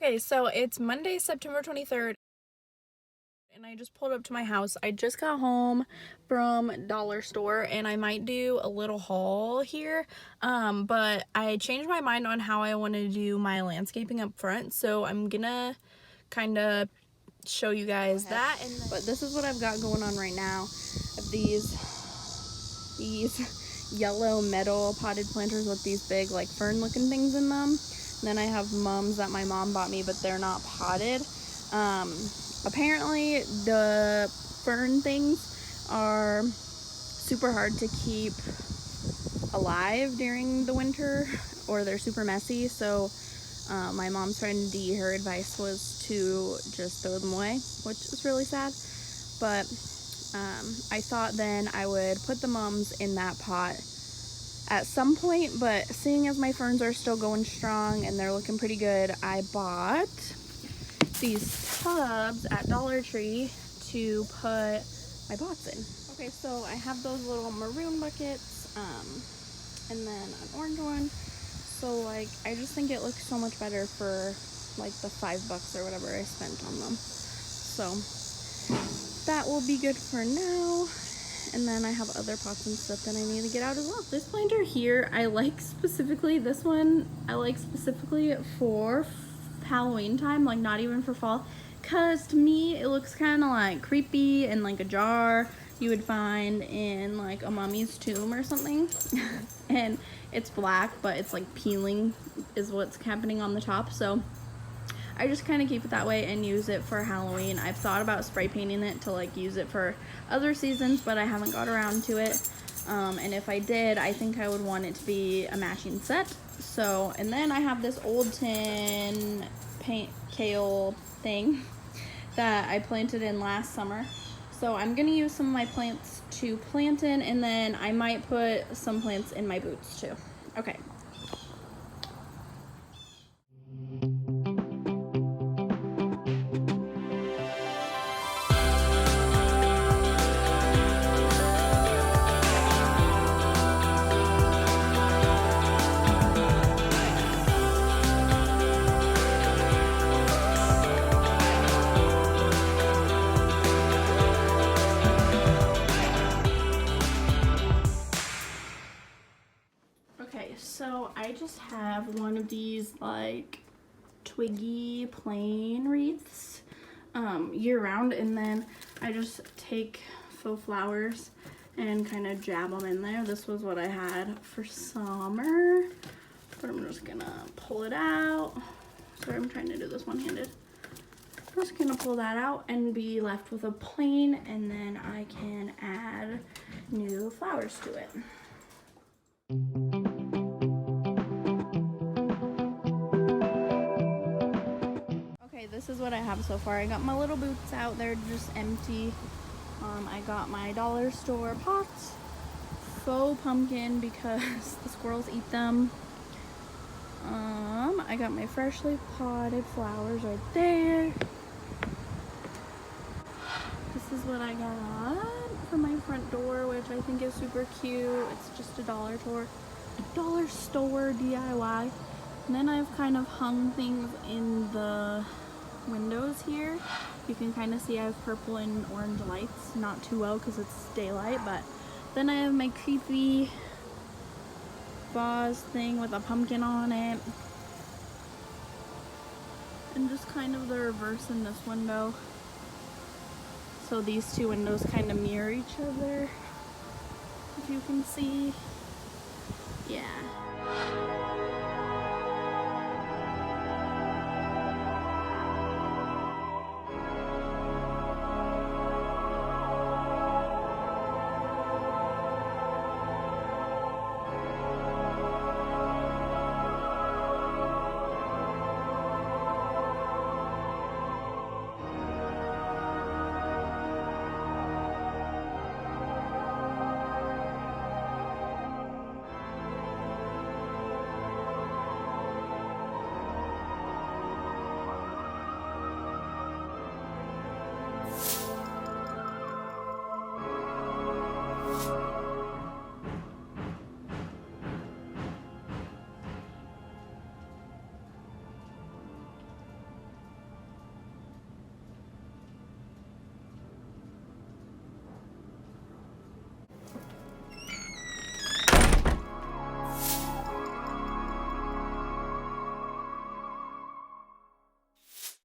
Okay, so it's Monday, September 23rd, and I just pulled up to my house. I just got home from dollar store, and I might do a little haul here, but I changed my mind on how I want to do my landscaping up front, so I'm gonna kind of show you guys that. But this is what I've got going on right now. I have these yellow metal potted planters with these big like fern looking things in them. And then I have mums that my mom bought me, but they're not potted. Apparently the fern things are super hard to keep alive during the winter, or they're super messy, so my mom's friend Dee, her advice was to just throw them away, which is really sad. But I thought then I would put the mums in that pot at some point, but seeing as my ferns are still going strong and they're looking pretty good, I bought these tubs at Dollar Tree to put my pots in. Okay, so I have those little maroon buckets, and then an orange one. So like, I just think it looks so much better for like the $5 or whatever I spent on them. So that will be good for now. And then I have other pots and stuff that I need to get out as well. This planter here, I like specifically, this one, I like specifically for Halloween time, like not even for fall. Cause to me, it looks kind of like creepy and like a jar you would find in like a mummy's tomb or something. And it's black, but it's like peeling is what's happening on the top. So I just kind of keep it that way and use it for Halloween. I've thought about spray painting it to like use it for other seasons, but I haven't got around to it. And if I did, I think I would want it to be a matching set. So, and then I have this old tin paint kale thing that I planted in last summer. So I'm gonna use some of my plants to plant in, and then I might put some plants in my boots too. Okay. So I just have one of these like twiggy plain wreaths year round, and then I just take faux flowers and kind of jab them in there. This was what I had for summer, but I'm just gonna pull it out. Sorry, I'm trying to do this one-handed. I'm just gonna pull that out and be left with a plain, and then I can add new flowers to it. This is what I have so far. I got my little boots out, they're just empty. I got my dollar store pots, faux pumpkin because the squirrels eat them. I got my freshly potted flowers right there. This is what I got for my front door, which I think is super cute. It's just a dollar store DIY. And then I've kind of hung things in the windows here. You can kind of see I have purple and orange lights, not too well because it's daylight, but then I have my creepy vase thing with a pumpkin on it, and just kind of the reverse in this window, so these two windows kind of mirror each other, if you can see. Yeah.